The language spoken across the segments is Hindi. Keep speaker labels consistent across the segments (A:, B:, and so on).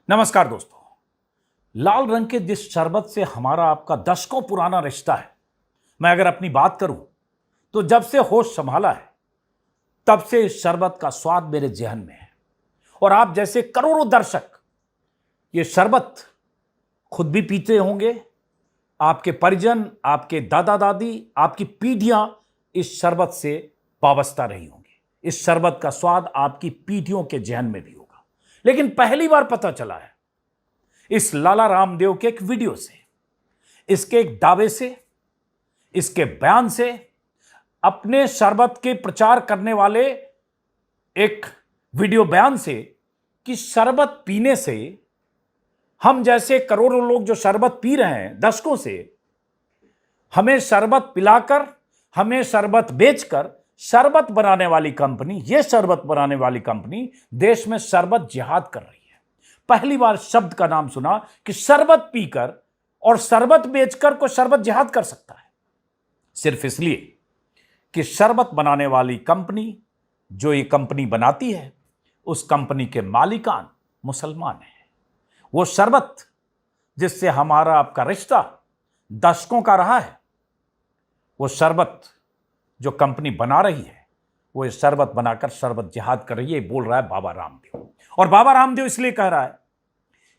A: नमस्कार दोस्तों। लाल रंग के जिस शरबत से हमारा आपका दशकों पुराना रिश्ता है, मैं अगर अपनी बात करूं तो जब से होश संभाला है तब से इस शरबत का स्वाद मेरे जहन में है। और आप जैसे करोड़ों दर्शक ये शरबत खुद भी पीते होंगे, आपके परिजन, आपके दादा दादी, आपकी पीढ़ियां इस शरबत से वाबस्ता रही होंगी। इस शरबत का स्वाद आपकी पीढ़ियों के जहन में भी होगा। लेकिन पहली बार पता चला है इस लाला रामदेव के एक वीडियो से, इसके एक दावे से, इसके बयान से, अपने शरबत के प्रचार करने वाले एक वीडियो बयान से कि शरबत पीने से हम जैसे करोड़ों लोग जो शरबत पी रहे हैं दशकों से, हमें शरबत पिलाकर, हमें शरबत बेचकर शरबत बनाने वाली कंपनी, ये शरबत बनाने वाली कंपनी देश में शरबत जिहाद कर रही है। पहली बार शब्द का नाम सुना कि शरबत पीकर और शरबत बेचकर को शरबत जिहाद कर सकता है, सिर्फ इसलिए कि शरबत बनाने वाली कंपनी, जो ये कंपनी बनाती है, उस कंपनी के मालिकान मुसलमान हैं। वो शरबत जिससे हमारा आपका रिश्ता दशकों का रहा है, वो शरबत जो कंपनी बना रही है, वो ये शरबत बनाकर शरबत जिहाद कर रही है, बोल रहा है बाबा रामदेव। और बाबा रामदेव इसलिए कह रहा है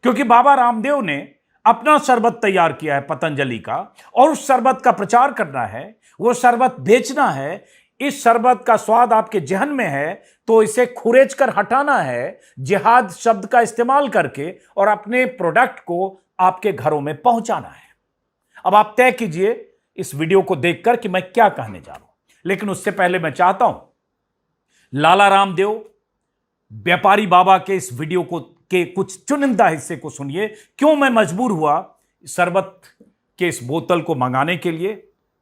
A: क्योंकि बाबा रामदेव ने अपना शरबत तैयार किया है पतंजलि का, और उस शरबत का प्रचार करना है, वो शरबत बेचना है। इस शरबत का स्वाद आपके जहन में है तो इसे खुरेच कर हटाना है, जिहाद शब्द का इस्तेमाल करके, और अपने प्रोडक्ट को आपके घरों में पहुंचाना है। अब आप तय कीजिए इस वीडियो को देखकर कि मैं क्या कहने जा रहा हूं। लेकिन उससे पहले मैं चाहता हूं लाला रामदेव व्यापारी बाबा के इस वीडियो को के कुछ चुनिंदा हिस्से को सुनिए। क्यों मैं मजबूर हुआ शरबत के इस बोतल को मंगाने के लिए।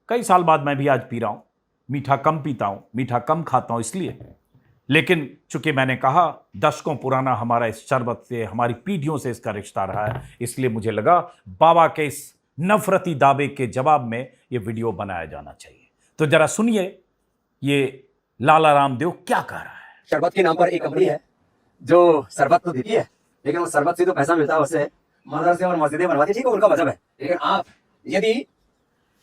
A: कई साल बाद मैं भी आज पी रहा हूं, मीठा कम पीता हूं, मीठा कम खाता हूं इसलिए। लेकिन चूंकि मैंने कहा दशकों पुराना हमारा इस शरबत से, हमारी पीढ़ियों से इसका रिश्ता रहा है, इसलिए मुझे लगा बाबा के इस नफरती दावे के जवाब में यह वीडियो बनाया जाना चाहिए। तो जरा सुनिए ये लाला रामदेव क्या कह रहा है।
B: शरबत के नाम पर एक कंपनी है जो शरबत तो देती है, लेकिन वो शरबत से जो पैसा मिलता है उससे मदरसे और मस्जिदें बनवाती है। ठीक है, उनका मजहब है, लेकिन आप यदि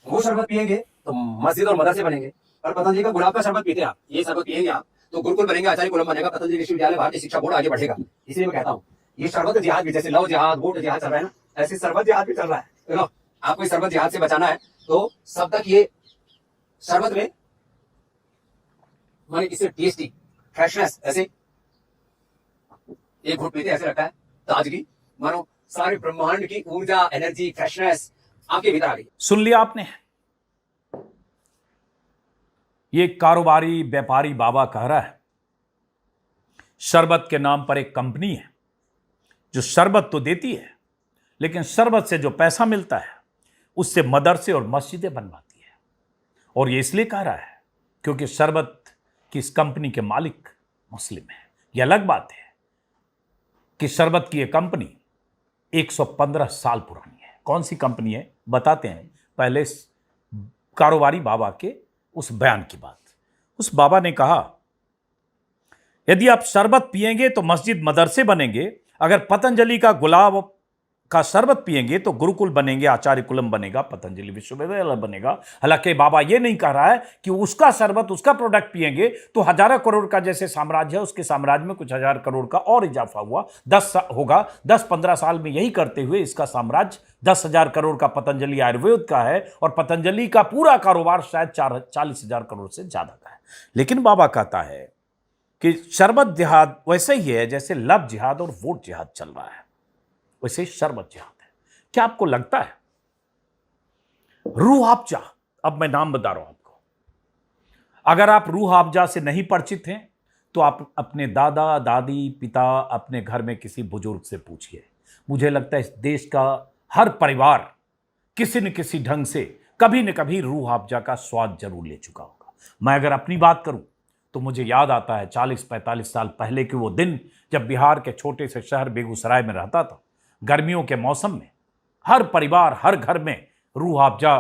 B: वो शरबत पिएंगे तो मस्जिद और मदरसे बनेंगे। और पतंजलि का गुलाब का शरबत पीते आप, ये शरबत पिएंगे आप तो गुरुकुल बनेंगे, आचार्य कुलम बनेगा, पतंजलि विश्वविद्यालय, भारतीय शिक्षा बोर्ड आगे बढ़ेगा। इसलिए मैं कहता हूँ ये शरबत जिहाद भी, जैसे लव जिहाद, वोट जिहाद चल रहा है ना, ऐसे शरबत जिहाद भी चल रहा है। तो आपको इस शरबत जिहाद से बचाना है तो सब तक ये शरबत में माने इससे टेस्टी फ्रेशनेस, ऐसे एक घूंट पीते ऐसे लगता है ताजगी, मानो सारे ब्रह्मांड की ऊर्जा, एनर्जी, फ्रेशनेस आपके भीतर आ गई।
A: सुन लिया आपने, ये कारोबारी व्यापारी बाबा कह रहा है शरबत के नाम पर एक कंपनी है जो शरबत तो देती है, लेकिन शरबत से जो पैसा मिलता है उससे मदरसे और मस्जिदें बनवाती है। और ये इसलिए कह रहा है क्योंकि शरबत कि इस कंपनी के मालिक मुस्लिम है। यह अलग बात है कि शरबत की यह कंपनी 115 साल पुरानी है। कौन सी कंपनी है बताते हैं, पहले कारोबारी बाबा के उस बयान की बात। उस बाबा ने कहा यदि आप शरबत पिएंगे तो मस्जिद मदरसे बनेंगे, अगर पतंजलि का गुलाब का शरबत पिएंगे तो गुरुकुल बनेंगे, आचार्य कुलम बनेगा, पतंजलि विश्वविद्यालय बनेगा। हालांकि बाबा ये नहीं कह रहा है कि उसका शरबत, उसका प्रोडक्ट पिएंगे तो हजारों करोड़ का जैसे साम्राज्य है, उसके साम्राज्य में कुछ हजार करोड़ का और इजाफा हुआ, 10-15 साल में यही करते हुए इसका साम्राज्य 10,000 करोड़ का पतंजलि आयुर्वेद का है, और पतंजलि का पूरा कारोबार शायद 40,000 करोड़ से ज्यादा का है। लेकिन बाबा कहता है कि शरबत जिहाद वैसे ही है जैसे लव जिहाद और वोट जिहाद चल रहा है, वैसे ही शरबत जिहाद है। क्या आपको लगता है रूह अफ़ज़ा, अब मैं नाम बता रहा हूं आपको, अगर आप रूह अफ़ज़ा से नहीं परिचित हैं तो आप अपने दादा दादी, पिता, अपने घर में किसी बुजुर्ग से पूछिए। मुझे लगता है इस देश का हर परिवार किसी न किसी ढंग से कभी न कभी रूह अफ़ज़ा का स्वाद जरूर ले चुका होगा। मैं अगर अपनी बात करूं तो मुझे याद आता है 40-45 साल पहले के वो दिन जब बिहार के छोटे से शहर बेगूसराय में रहता था। गर्मियों के मौसम में हर परिवार, हर घर में रूह अफ़ज़ा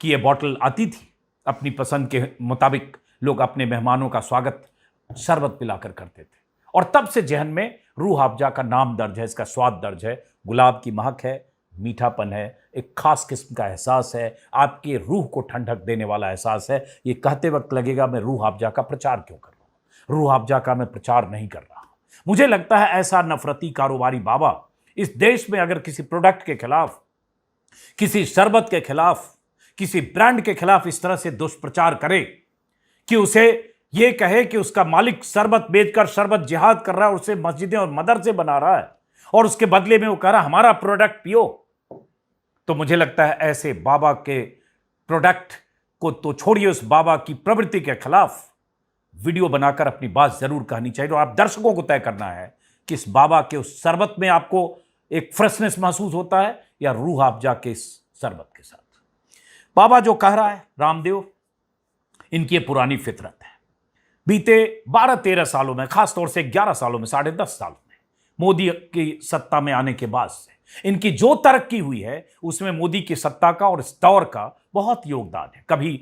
A: की ये बॉटल आती थी। अपनी पसंद के मुताबिक लोग अपने मेहमानों का स्वागत शरबत पिलाकर करते थे, और तब से जहन में रूह अफ़ज़ा का नाम दर्ज है, इसका स्वाद दर्ज है, गुलाब की महक है, मीठापन है, एक खास किस्म का एहसास है, आपकी रूह को ठंडक देने वाला एहसास है। ये कहते वक्त लगेगा मैं रूह अफ़ज़ा का प्रचार क्यों कर रहा हूँ, रूह अफ़ज़ा का मैं प्रचार नहीं कर रहा। मुझे लगता है ऐसा नफरती कारोबारी बाबा इस देश में अगर किसी प्रोडक्ट के खिलाफ, किसी शरबत के खिलाफ, किसी ब्रांड के खिलाफ इस तरह से दुष्प्रचार करे कि उसे यह कहे कि उसका मालिक शरबत बेचकर शरबत जिहाद कर रहा है, उसे मस्जिदें और मदरसे बना रहा है और उसके बदले में वो कह रहा है हमारा प्रोडक्ट पियो, तो मुझे लगता है ऐसे बाबा के प्रोडक्ट को तो छोड़िए, उस बाबा की प्रवृत्ति के खिलाफ वीडियो बनाकर अपनी बात जरूर कहनी चाहिए। और आप दर्शकों को तय करना है कि इस बाबा के उस शरबत में आपको एक फ्रेशनेस महसूस होता है या रूह अफ़ज़ा के इस शरबत के साथ। बाबा जो कह रहा है, रामदेव, इनकी ये पुरानी फितरत है। बीते 12-13 सालों में, खासतौर से 11 सालों में, 10.5 सालों में, मोदी की सत्ता में आने के बाद से इनकी जो तरक्की हुई है उसमें मोदी की सत्ता का और इस दौर का बहुत योगदान है। कभी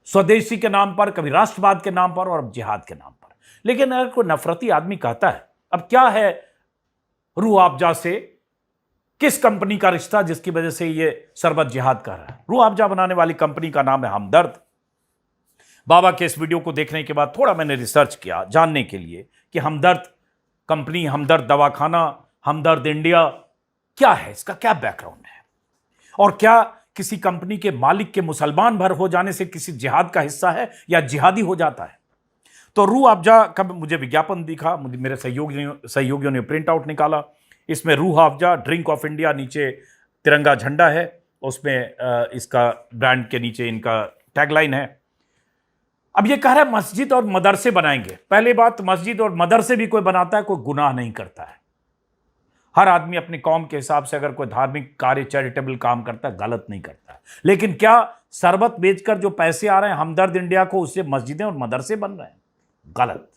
A: स्वदेशी के नाम पर, कभी राष्ट्रवाद के नाम पर और अब जिहाद के नाम पर। लेकिन अगर कोई नफरती आदमी कहता है अब क्या है रूह अफ़ज़ा से, किस कंपनी का रिश्ता जिसकी वजह से ये शरबत जिहाद कर रहा है? रूह अफ़ज़ा बनाने वाली कंपनी का नाम है हमदर्द। बाबा के इस वीडियो को देखने के बाद थोड़ा मैंने रिसर्च किया जानने के लिए कि हमदर्द कंपनी, हमदर्द दवाखाना, हमदर्द इंडिया क्या है, इसका क्या बैकग्राउंड है और क्या किसी कंपनी के मालिक के मुसलमान भर हो जाने से किसी जिहाद का हिस्सा है या जिहादी हो जाता है? तो रूह अफ़ज़ा का मुझे विज्ञापन दिखा, मुझे मेरे सहयोगियों ने प्रिंट आउट निकाला। इसमें Rooh Afza drink of India, नीचे तिरंगा झंडा है, उसमें इसका ब्रांड के नीचे इनका टैगलाइन है। अब ये कह रहा है मस्जिद और मदरसे बनाएंगे। पहले बात, मस्जिद और मदरसे भी कोई बनाता है, कोई गुनाह नहीं करता है। हर आदमी अपनी कौम के हिसाब से अगर कोई धार्मिक कार्य, चैरिटेबल काम करता है, गलत नहीं करता है। लेकिन क्या शरबत बेचकर जो पैसे आ रहे हैं हमदर्द इंडिया को, उससे मस्जिदें और मदरसे बन रहे हैं? गलत।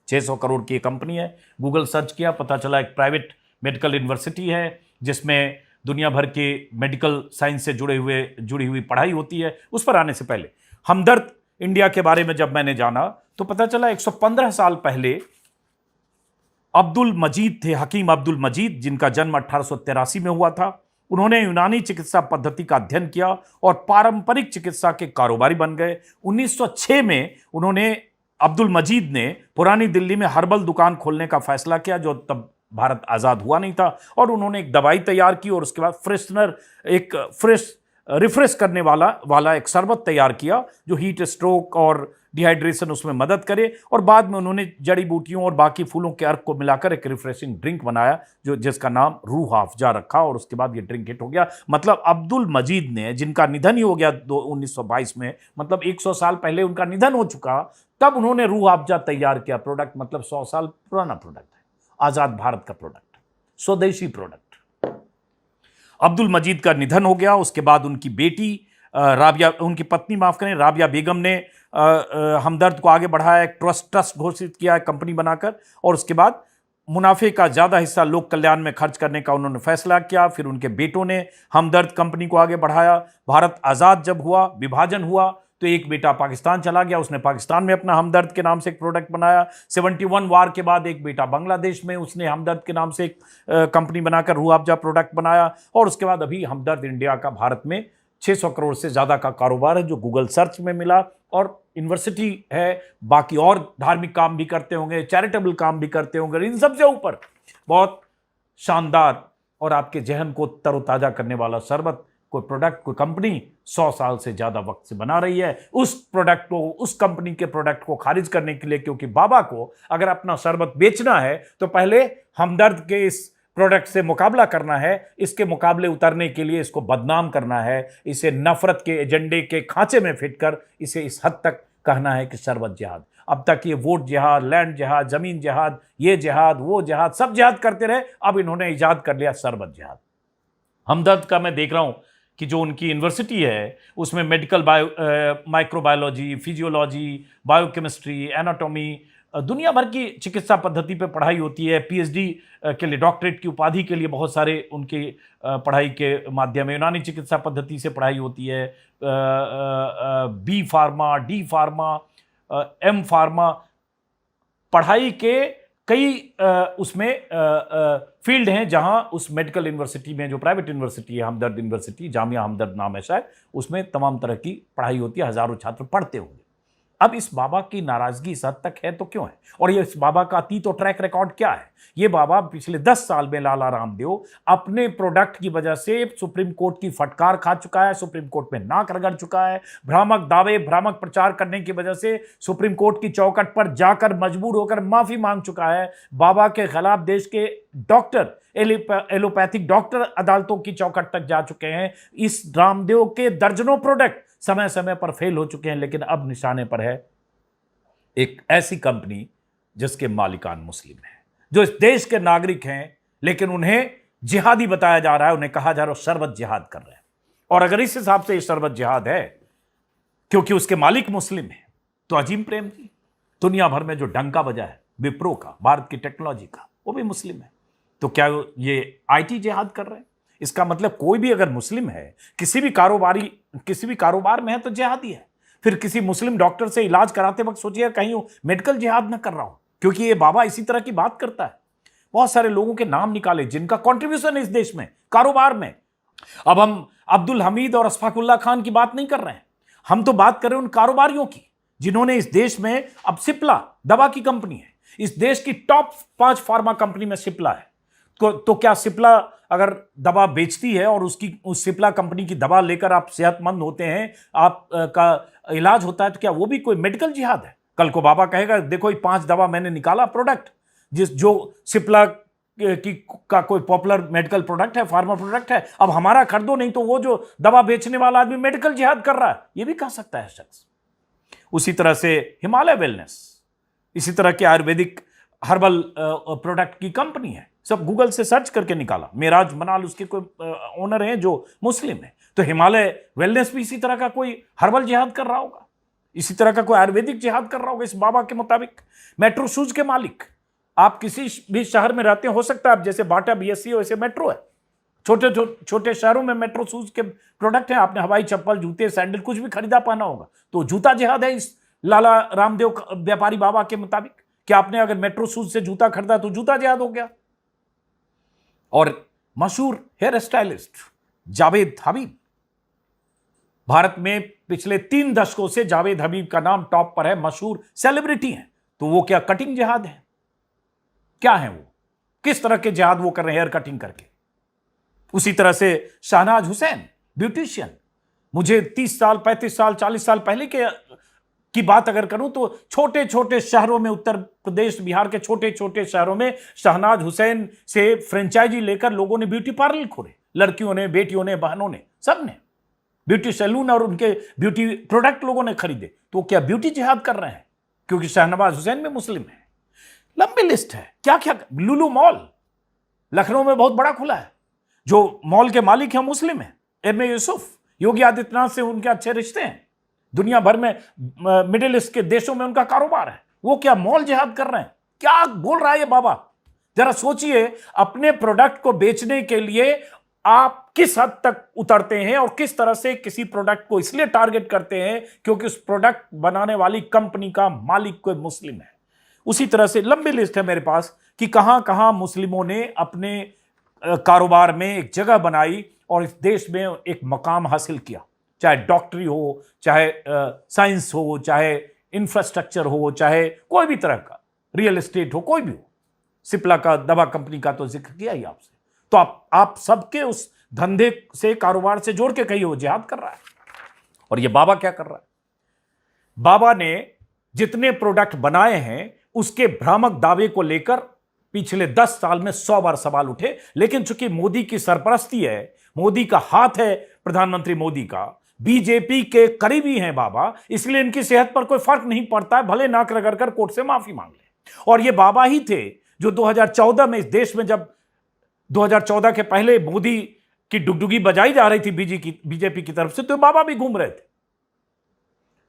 A: 600 करोड़ की कंपनी है। गूगल सर्च किया, पता चला एक प्राइवेट मेडिकल यूनिवर्सिटी है जिसमें दुनिया भर के मेडिकल साइंस से जुड़ी हुई पढ़ाई होती है। उस पर आने से पहले हमदर्द इंडिया के बारे में जब मैंने जाना तो पता चला 115 साल पहले अब्दुल मजीद थे, हकीम अब्दुल मजीद, जिनका जन्म 1883 में हुआ था। उन्होंने यूनानी चिकित्सा पद्धति का अध्ययन किया और पारंपरिक चिकित्सा के कारोबारी बन गए। 1906 में अब्दुल मजीद ने पुरानी दिल्ली में हर्बल दुकान खोलने का फैसला किया, जो तब भारत आज़ाद हुआ नहीं था, और उन्होंने एक दवाई तैयार की और उसके बाद रिफ्रेश करने वाला एक शरबत तैयार किया जो हीट स्ट्रोक और डिहाइड्रेशन उसमें मदद करे। और बाद में उन्होंने जड़ी बूटियों और बाकी फूलों के अर्क को मिलाकर एक रिफ्रेशिंग ड्रिंक बनाया जिसका नाम रूह अफ़ज़ा रखा, और उसके बाद ये ड्रिंक हिट हो गया। मतलब अब्दुल मजीद ने, जिनका निधन ही हो गया 1922 में, मतलब 100 साल पहले उनका निधन हो चुका, तब उन्होंने रूह अफ़ज़ा तैयार किया। प्रोडक्ट मतलब 100 साल पुराना प्रोडक्ट है, आज़ाद भारत का प्रोडक्ट, स्वदेशी प्रोडक्ट। अब्दुल मजीद का निधन हो गया। उसके बाद उनकी बेटी उनकी पत्नी राबिया बेगम ने हमदर्द को आगे बढ़ाया, एक ट्रस्ट घोषित किया, कंपनी बनाकर, और उसके बाद मुनाफे का ज़्यादा हिस्सा लोक कल्याण में खर्च करने का उन्होंने फैसला किया। फिर उनके बेटों ने हमदर्द कंपनी को आगे बढ़ाया। भारत आज़ाद जब हुआ, विभाजन हुआ, तो एक बेटा पाकिस्तान चला गया, उसने पाकिस्तान में अपना हमदर्द के नाम से एक प्रोडक्ट बनाया। 71 वार के बाद एक बेटा बांग्लादेश में, उसने हमदर्द के नाम से एक कंपनी बनाकर रूह अफ़ज़ा प्रोडक्ट बनाया। और उसके बाद अभी हमदर्द इंडिया का भारत में 600 करोड़ से ज़्यादा का कारोबार है, जो गूगल सर्च में मिला। और यूनिवर्सिटी है, बाकी और धार्मिक काम भी करते होंगे, चैरिटेबल काम भी करते होंगे। इन सबसे ऊपर बहुत शानदार और आपके जहन को तरोताज़ा करने वाला शरबत, कोई प्रोडक्ट, कोई कंपनी 100 साल से ज़्यादा वक्त से बना रही है। उस प्रोडक्ट को, उस कंपनी के प्रोडक्ट को खारिज करने के लिए, क्योंकि बाबा को अगर अपना शरबत बेचना है तो पहले हमदर्द के इस प्रोडक्ट से मुकाबला करना है। इसके मुकाबले उतरने के लिए इसको बदनाम करना है, इसे नफरत के एजेंडे के खांचे में फिट कर इसे इस हद तक कहना है कि शरबत जिहाद। अब तक ये वोट जिहाद, लैंड जिहाद, जमीन जिहाद, ये जिहाद, वो जिहाद, सब जिहाद करते रहे। अब इन्होंने इजाद कर लिया शरबत जिहाद। हमदर्द का मैं देख रहा हूं कि जो उनकी यूनिवर्सिटी है उसमें medical microbiology, physiology, biochemistry, anatomy, दुनिया भर की चिकित्सा पद्धति पे पढ़ाई होती है। पीएचडी के लिए, डॉक्टरेट की उपाधि के लिए बहुत सारे उनकी पढ़ाई के माध्यम में यूनानी चिकित्सा पद्धति से पढ़ाई होती है। B pharma, D pharma, M pharma, पढ़ाई के कई उसमें फील्ड हैं जहां उस मेडिकल यूनिवर्सिटी में, जो प्राइवेट यूनिवर्सिटी है, हमदर्द यूनिवर्सिटी, जामिया हमदर्द नाम है शायद, उसमें तमाम तरह की पढ़ाई होती है, हजारों छात्र पढ़ते होंगे। अब इस बाबा की नाराजगी इस हद तक है तो क्यों है? और ये इस बाबा का अतीत और ट्रैक रिकॉर्ड क्या है? ये बाबा पिछले 10 साल में लाला रामदेव अपने प्रोडक्ट की वजह से सुप्रीम कोर्ट की फटकार खा चुका है, सुप्रीम कोर्ट में नाक रगड़ चुका है, भ्रामक दावे, भ्रामक प्रचार करने की वजह से सुप्रीम कोर्ट की चौखट पर जाकर मजबूर होकर माफी मांग चुका है। बाबा के खिलाफ देश के डॉक्टर, एलोपैथिक डॉक्टर अदालतों की चौखट तक जा चुके हैं। इस रामदेव के दर्जनों प्रोडक्ट समय समय पर फेल हो चुके हैं, लेकिन अब निशाने पर है एक ऐसी कंपनी जिसके मालिकान मुस्लिम हैं, जो इस देश के नागरिक हैं, लेकिन उन्हें जिहादी बताया जा रहा है, उन्हें कहा जा रहा है शरबत जिहाद कर रहे हैं। और अगर इस हिसाब से ये शरबत जिहाद है क्योंकि उसके मालिक मुस्लिम हैं, तो अजीम प्रेम जी दुनिया भर में जो डंका बजा है विप्रो का, भारत की टेक्नोलॉजी का, वो भी मुस्लिम है। तो क्या ये आईटी जिहाद कर रहे हैं? इसका मतलब कोई भी अगर मुस्लिम है, किसी भी कारोबार में है, तो जिहादी है। फिर किसी मुस्लिम डॉक्टर से इलाज कराते वक्त सोचिए कहीं वो मेडिकल जिहाद ना कर रहा हो, क्योंकि ये बाबा इसी तरह की बात करता है। बहुत सारे लोगों के नाम निकाले जिनका कंट्रीब्यूशन है इस देश में कारोबार में। अब हम अब्दुल हमीद और अशफाकुल्ला खान की बात नहीं कर रहे हैं, हम तो बात कर रहे हैं उन कारोबारियों की जिन्होंने इस देश में, अब सिप्ला दवा की कंपनी है, इस देश की टॉप 5 फार्मा कंपनी में सिप्ला है। तो क्या सिप्ला अगर दवा बेचती है और उस सिप्ला कंपनी की दवा लेकर आप सेहतमंद होते हैं, आप का इलाज होता है, तो क्या वो भी कोई मेडिकल जिहाद है? कल को बाबा कहेगा देखो ये 5 दवा मैंने निकाला प्रोडक्ट, जो सिप्ला का कोई पॉपुलर मेडिकल प्रोडक्ट है, फार्मा प्रोडक्ट है, अब हमारा खरीदो, नहीं तो वो जो दवा बेचने वाला आदमी मेडिकल जिहाद कर रहा है, ये भी कह सकता है शख्स। उसी तरह से हिमालय वेलनेस, इसी तरह के आयुर्वेदिक हर्बल प्रोडक्ट की कंपनी है, सब गूगल से सर्च करके निकाला। मेराज मनाल उसके कोई ओनर हैं जो मुस्लिम है। तो हिमालय वेलनेस भी इसी तरह का कोई हर्बल जिहाद कर रहा होगा, इसी तरह का कोई आयुर्वेदिक जिहाद कर रहा होगा इस बाबा के मुताबिक। मेट्रो शूज के मालिक, आप किसी भी शहर में रहते हैं, हो सकता है आप जैसे बाटा बीएससी हो, ऐसे मेट्रो है, छोटे शहरों में मेट्रो शूज के प्रोडक्ट हैं। आपने हवाई चप्पल, जूते, सैंडल कुछ भी खरीदा पहना होगा, तो जूता जिहाद है इस लाला रामदेव व्यापारी बाबा के मुताबिक। कि आपने अगर मेट्रो शूज से जूता खरीदा तो जूता जिहाद हो गया। और मशहूर हेयर स्टाइलिस्ट जावेद हबीब, भारत में पिछले 3 दशकों से जावेद हबीब का नाम टॉप पर है, मशहूर सेलिब्रिटी हैं। तो वो क्या कटिंग जिहाद है? क्या है वो? किस तरह के जिहाद वो कर रहे हैं हेयर कटिंग करके? उसी तरह से शहनाज हुसैन ब्यूटिशियन, मुझे 30 साल, 35 साल, 40 साल पहले की बात अगर करूं तो छोटे छोटे शहरों में, उत्तर प्रदेश, बिहार के छोटे छोटे शहरों में शहनाज हुसैन से फ्रेंचाइजी लेकर लोगों ने ब्यूटी पार्लर खोले, लड़कियों ने, बेटियों ने, बहनों ने, सब ने ब्यूटी सैलून और उनके ब्यूटी प्रोडक्ट लोगों ने खरीदे। तो क्या ब्यूटी जिहाद कर रहे हैं क्योंकि शहनवाज हुसैन में मुस्लिम है? लंबी लिस्ट है। क्या क्या, लुलु मॉल लखनऊ में बहुत बड़ा खुला है, जो मॉल के मालिक हैं मुस्लिम है, एम.ए. यूसुफ, योगी आदित्यनाथ से उनके अच्छे रिश्ते हैं, दुनिया भर में मिडिल ईस्ट के देशों में उनका कारोबार है। वो क्या मॉल जिहाद कर रहे हैं? क्या बोल रहा है ये बाबा? जरा सोचिए, अपने प्रोडक्ट को बेचने के लिए आप किस हद तक उतरते हैं और किस तरह से किसी प्रोडक्ट को इसलिए टारगेट करते हैं क्योंकि उस प्रोडक्ट बनाने वाली कंपनी का मालिक कोई मुस्लिम है। उसी तरह से लंबी लिस्ट है मेरे पास कि कहां कहां मुस्लिमों ने अपने कारोबार में एक जगह बनाई और इस देश में एक मकाम हासिल किया, चाहे डॉक्टरी हो, चाहे साइंस हो, चाहे इंफ्रास्ट्रक्चर हो, चाहे कोई भी तरह का रियल एस्टेट हो, कोई भी हो। सिप्ला का, दवा कंपनी का तो जिक्र किया ही आपसे। तो आप सबके उस धंधे से, कारोबार से जोड़ के कहिए वो जिहाद कर रहा है। और ये बाबा क्या कर रहा है? बाबा ने जितने प्रोडक्ट बनाए हैं उसके भ्रामक दावे को लेकर पिछले 10 साल में 100 बार सवाल उठे, लेकिन चूंकि मोदी की सरपरस्ती है, मोदी का हाथ है, प्रधानमंत्री मोदी का, बीजेपी के करीबी हैं बाबा, इसलिए इनकी सेहत पर कोई फर्क नहीं पड़ता है, भले नाक रगड़ कर कोर्ट से माफी मांग ले। और ये बाबा ही थे जो 2014 में इस देश में, जब 2014 के पहले मोदी की डुगडुगी बजाई जा रही थी बीजेपी की तरफ से, तो बाबा भी घूम रहे थे।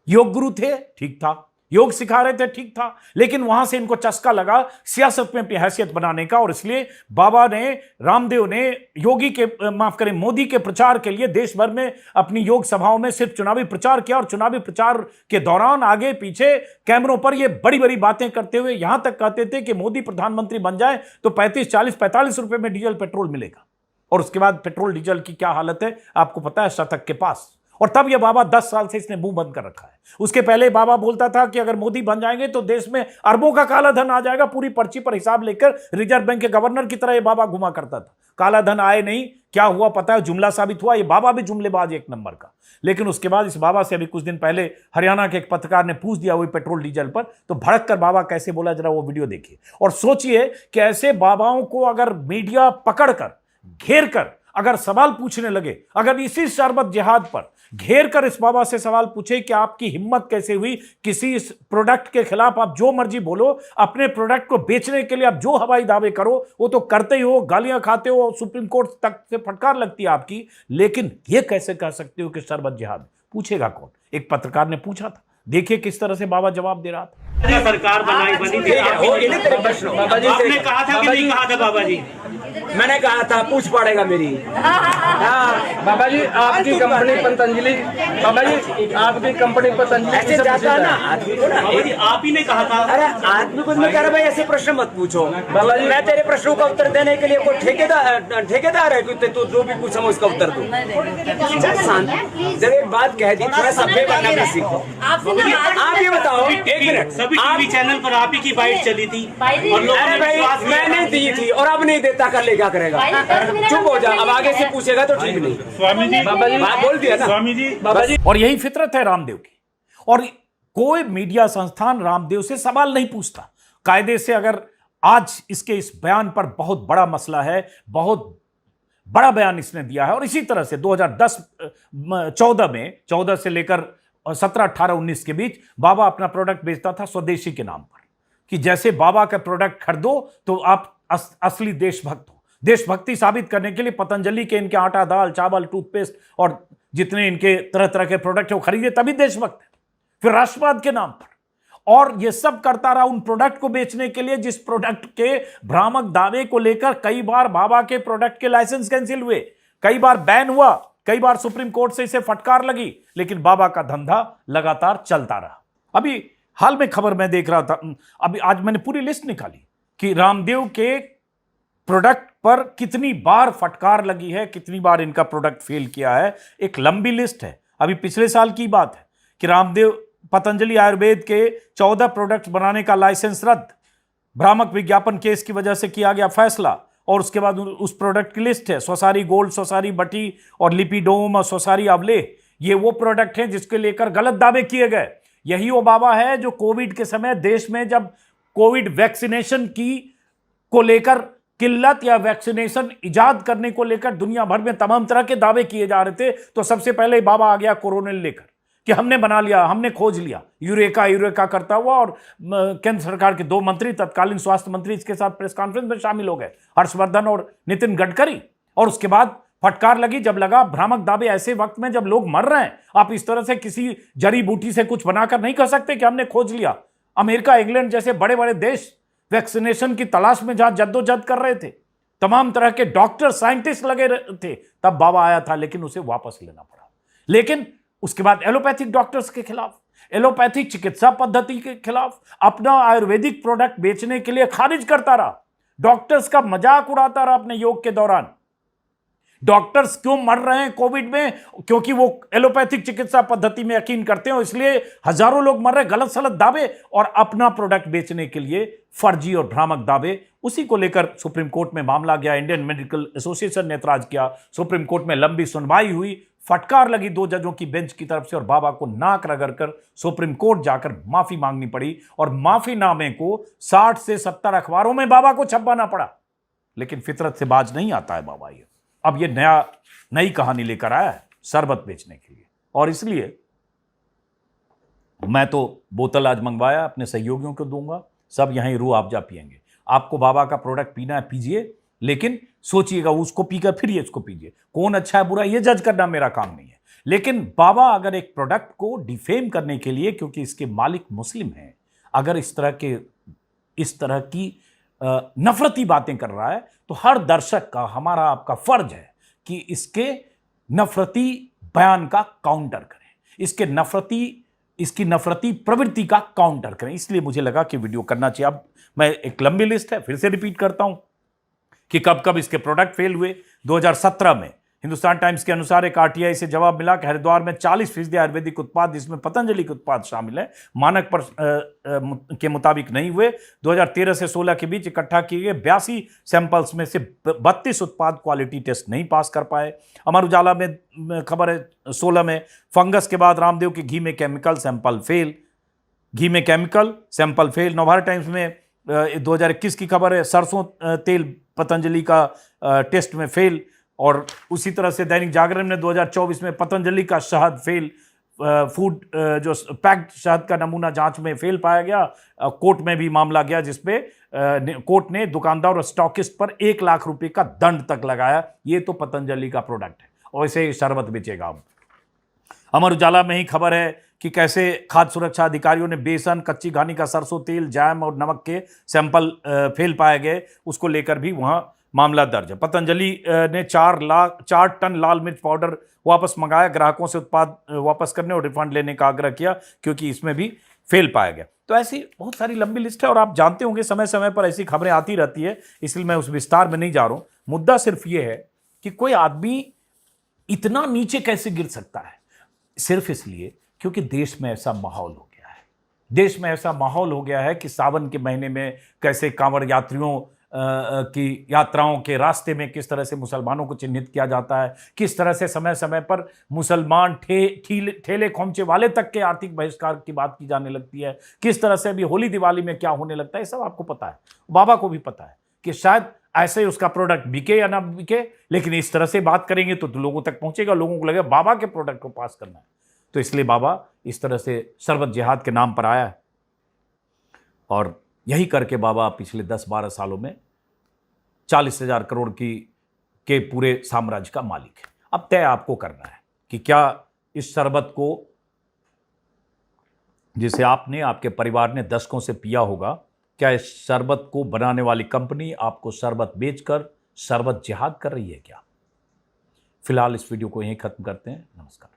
A: योग गुरु थे, ठीक था, योग सिखा रहे थे, ठीक था, लेकिन वहां से इनको चस्का लगा सियासत में अपनी हैसियत बनाने का, और इसलिए बाबा ने, रामदेव ने योगी के, माफ करें, मोदी के प्रचार के लिए देश भर में अपनी योग सभाओं में सिर्फ चुनावी प्रचार किया, और चुनावी प्रचार के दौरान आगे पीछे कैमरों पर ये बड़ी बड़ी बातें करते हुए यहां तक कहते थे कि मोदी प्रधानमंत्री बन जाए तो 35, 40, 45 रुपए में डीजल पेट्रोल मिलेगा। और उसके बाद पेट्रोल डीजल की क्या हालत है आपको पता है, शतक के पास। और तब यह बाबा 10 साल से इसने मुंह बंद कर रखा है। उसके पहले बाबा बोलता था कि अगर मोदी बन जाएंगे तो देश में अरबों का काला धन आ जाएगा, पूरी पर्ची पर हिसाब लेकर रिजर्व बैंक के गवर्नर की तरह यह बाबा घुमा करता था। काला धन आए नहीं, क्या हुआ पता है, जुमला साबित हुआ। ये बाबा भी जुमलेबाज एक नंबर का। लेकिन उसके बाद इस बाबा से अभी कुछ दिन पहले हरियाणा के एक पत्रकार ने पूछ दिया वही पेट्रोल डीजल पर, तो भड़क कर बाबा कैसे बोला, जरा वो वीडियो देखिए और सोचिए कि ऐसे बाबाओं को अगर मीडिया पकड़कर, घेर कर अगर सवाल पूछने लगे, अगर इसी शरबत जिहाद पर घेर कर इस बाबा से सवाल पूछे कि आपकी हिम्मत कैसे हुई, किसी इस प्रोडक्ट के खिलाफ आप जो मर्जी बोलो, अपने प्रोडक्ट को बेचने के लिए आप जो हवाई दावे करो वो तो करते ही हो, गालियां खाते हो, सुप्रीम कोर्ट तक से फटकार लगती है आपकी, लेकिन ये कैसे कह सकते हो कि शरबत जिहाद? पूछेगा कौन? एक पत्रकार ने पूछा था, देखिए किस तरह से बाबा जवाब दे रहा था।
C: सरकार बनी थी, आपने कहा था कि नहीं कहा था बाबा जी?
B: मैंने कहा था पूछ पड़ेगा मेरी।
D: हाँ बाबा जी, आपकी कंपनी पतंजलि, बाबा जी आपकी कंपनी पतंजलि
B: ऐसे जाता है ना आदमी को ना,
C: बाबा जी आप ही ने कहा था।
B: अरे आदमी को मैं कह रहा भाई ऐसे प्रश्न मत पूछो
D: बाबा जी।
B: मैं तेरे प्रश्नों का उत्तर देने के लिए कोई ठेकेदार है कि तू जो भी पूछा मैं उसका उत्तर दूं। जब एक बात कह दी थोड़ा सभ्य बनना भी सीखो। आप ये बताओ, एक मिनट,
C: सभी टीवी चैनल पर आप ही की बाइट चली थी और लोगों
B: अरे
C: ने
B: भाई
C: विश्वास किया।
B: मैंने दी थी और अब नहीं देता, कर ले क्या करेगा? चुप हो जा, अब आगे से पूछेगा तो ठीक नहीं।
C: स्वामी जी,
D: बाबा जी
B: बात बोल दिया ना
C: स्वामी जी।
D: बाबा जी।
A: और यही फितरत है रामदेव की, और कोई मीडिया संस्थान रामदेव से सवाल नहीं पूछता कायदे से। अगर आज इसके इस बयान पर बहुत बड़ा मसला है, बहुत बड़ा बयान इसने दिया है, और इसी तरह से 2010-14 में, 14 से लेकर 17, 18, 19 के बीच बाबा अपना प्रोडक्ट बेचता था स्वदेशी के नाम पर, कि जैसे बाबा का प्रोडक्ट खरीदो तो आप असली देशभक्त हो। देशभक्ति साबित करने के लिए पतंजलि के इनके आटा, दाल, चावल, टूथपेस्ट और जितने इनके तरह तरह के प्रोडक्ट है वो खरीदे तभी देशभक्त है। फिर राष्ट्रवाद के नाम पर, और ये सब करता रहा उन प्रोडक्ट को बेचने के लिए जिस प्रोडक्ट के भ्रामक दावे को लेकर कई बार बाबा के प्रोडक्ट के लाइसेंस कैंसिल हुए, कई बार बैन हुआ, कई बार सुप्रीम कोर्ट से इसे फटकार लगी, लेकिन बाबा का धंधा लगातार चलता रहा। अभी हाल में खबर मैं देख रहा था, अभी आज मैंने पूरी लिस्ट निकाली कि रामदेव के प्रोडक्ट पर कितनी बार फटकार लगी है, कितनी बार इनका प्रोडक्ट फेल किया है। एक लंबी लिस्ट है। अभी पिछले साल की बात है कि रामदेव पतंजलि आयुर्वेद के 14 प्रोडक्ट बनाने का लाइसेंस रद्द, भ्रामक विज्ञापन केस की वजह से किया गया फैसला। और उसके बाद उस प्रोडक्ट की लिस्ट है, स्वसारी गोल्ड, स्वसारी बटी और लिपिडोम और स्वसारी अवलेह। ये वो प्रोडक्ट हैं जिसके लेकर गलत दावे किए गए। यही वो बाबा है जो कोविड के समय देश में जब कोविड वैक्सीनेशन को लेकर किल्लत या वैक्सीनेशन इजाद करने को लेकर दुनिया भर में तमाम तरह के दावे किए जा रहे थे, तो सबसे पहले बाबा आ गया कोरोनिल लेकर कि हमने बना लिया, हमने खोज लिया, यूरेका करता हुआ। और केंद्र सरकार के 2 मंत्री, तत्कालीन स्वास्थ्य मंत्री इसके साथ प्रेस कॉन्फ्रेंस में शामिल हो गए, हर्षवर्धन और नितिन गडकरी। और उसके बाद फटकार लगी जब लगा भ्रामक दावे ऐसे वक्त में जब लोग मर रहे हैं, आप इस तरह से किसी जड़ी बूटी से कुछ बनाकर नहीं कह सकते कि हमने खोज लिया। अमेरिका, इंग्लैंड जैसे बड़े बड़े देश वैक्सीनेशन की तलाश में जहां जद्दोजहद कर रहे थे, तमाम तरह के डॉक्टर, साइंटिस्ट लगे थे, तब बाबा आया था, लेकिन उसे वापस लेना पड़ा। लेकिन उसके बाद एलोपैथिक डॉक्टर्स के खिलाफ, एलोपैथिक चिकित्सा पद्धति के खिलाफ अपना आयुर्वेदिक प्रोडक्ट बेचने के लिए खारिज करता रहा। डॉक्टर्स का मजाक उड़ाता रहा अपने योग के दौरान। डॉक्टर्स क्यों मर रहे हैं कोविड में? क्योंकि वो एलोपैथिक चिकित्सा पद्धति में यकीन करते हैं, इसलिए हजारों लोग मर रहे। गलत सलत दावे और अपना प्रोडक्ट बेचने के लिए फर्जी और भ्रामक दावे। उसी को लेकर सुप्रीम कोर्ट में मामला गया, इंडियन मेडिकल एसोसिएशन ने ऐतराज किया, सुप्रीम कोर्ट में लंबी सुनवाई हुई, फटकार लगी 2 जजों की बेंच की तरफ से, और बाबा को नाक रगड़कर सुप्रीम कोर्ट जाकर माफी मांगनी पड़ी। और माफीनामे को 60 से 70 अखबारों में बाबा को छपवाना पड़ा। लेकिन फितरत से बाज नहीं आता है बाबा। ये अब ये नई कहानी लेकर आया है शरबत बेचने के लिए, और इसलिए मैं तो बोतल आज मंगवाया, अपने सहयोगियों को दूंगा, सब यहीं रूह अफ़ज़ा पिएंगे। आपको बाबा का प्रोडक्ट पीना है पीजिए, लेकिन सोचिएगा उसको पीकर फिर ये इसको पीजिए। कौन अच्छा है बुरा ये जज करना मेरा काम नहीं है, लेकिन बाबा अगर एक प्रोडक्ट को डिफेम करने के लिए, क्योंकि इसके मालिक मुस्लिम हैं, अगर इस तरह की नफरती बातें कर रहा है, तो हर दर्शक का, हमारा आपका फर्ज है कि इसके नफरती बयान का काउंटर करें, इसकी नफरती प्रवृत्ति का काउंटर करें। इसलिए मुझे लगा कि वीडियो करना चाहिए। अब मैं, एक लंबी लिस्ट है, फिर से रिपीट करता हूं कि कब कब इसके प्रोडक्ट फेल हुए। 2017 में हिंदुस्तान टाइम्स के अनुसार एक आरटीआई से जवाब मिला कि हरिद्वार में 40% आयुर्वेदिक उत्पाद, जिसमें पतंजलि के उत्पाद शामिल हैं, मानक पर के मुताबिक नहीं हुए। 2013 से 16 के बीच इकट्ठा किए गए 82 सैंपल्स में से 32 उत्पाद क्वालिटी टेस्ट नहीं पास कर पाए। अमर उजाला में खबर है 16 में, फंगस के बाद रामदेव के घी में केमिकल सैंपल फेल, घी में chemical sample fail. Navbharat times में 2021 की खबर है, सरसों तेल पतंजलि का टेस्ट में फेल। और उसी तरह से दैनिक जागरण ने 2024 में पतंजलि का शहद फेल, फूड जो पैक्ड शहद का नमूना जांच में फेल पाया गया। कोर्ट में भी मामला गया, जिसपे कोर्ट ने दुकानदार और स्टॉकिस्ट पर 1 लाख रुपए का दंड तक लगाया। ये तो पतंजलि का प्रोडक्ट है और इसे शरबत बेचेगा। अमर उजाला में ही खबर है कि कैसे खाद्य सुरक्षा अधिकारियों ने बेसन, कच्ची घानी का सरसों तेल, जैम और नमक के सैंपल फेल पाए गए, उसको लेकर भी वहां मामला दर्ज है। पतंजलि ने 4 टन लाल मिर्च पाउडर वापस मंगाया, ग्राहकों से उत्पाद वापस करने और रिफंड लेने का आग्रह किया, क्योंकि इसमें भी फेल पाया गया। तो ऐसी बहुत सारी लंबी लिस्ट है और आप जानते होंगे समय समय पर ऐसी खबरें आती रहती है, इसलिए मैं उस विस्तार में नहीं जा रहा हूं। मुद्दा सिर्फ ये है कि कोई आदमी इतना नीचे कैसे गिर सकता है, सिर्फ इसलिए क्योंकि देश में ऐसा माहौल हो गया है। देश में ऐसा माहौल हो गया है कि सावन के महीने में कैसे कांवड़ यात्रियों की यात्राओं के रास्ते में किस तरह से मुसलमानों को चिन्हित किया जाता है, किस तरह से समय समय पर मुसलमान ठेले खोमचे वाले तक के आर्थिक बहिष्कार की बात की जाने लगती है, किस तरह से अभी होली दिवाली में क्या होने लगता है, सब आपको पता है। बाबा को भी पता है कि शायद ऐसे उसका प्रोडक्ट बिके या ना बिके, लेकिन इस तरह से बात करेंगे तो लोगों तक पहुंचेगा, लोगों को लगेगा बाबा के प्रोडक्ट को पास करना है। तो इसलिए बाबा इस तरह से शरबत जिहाद के नाम पर आया है और यही करके बाबा पिछले 10-12 सालों में 40,000 करोड़ के पूरे साम्राज्य का मालिक है। अब तय आपको करना है कि क्या इस शरबत को, जिसे आपने, आपके परिवार ने दशकों से पिया होगा, क्या इस शरबत को बनाने वाली कंपनी आपको शरबत बेचकर शरबत जिहाद कर रही है क्या? फिलहाल इस वीडियो को यहीं खत्म करते हैं। नमस्कार।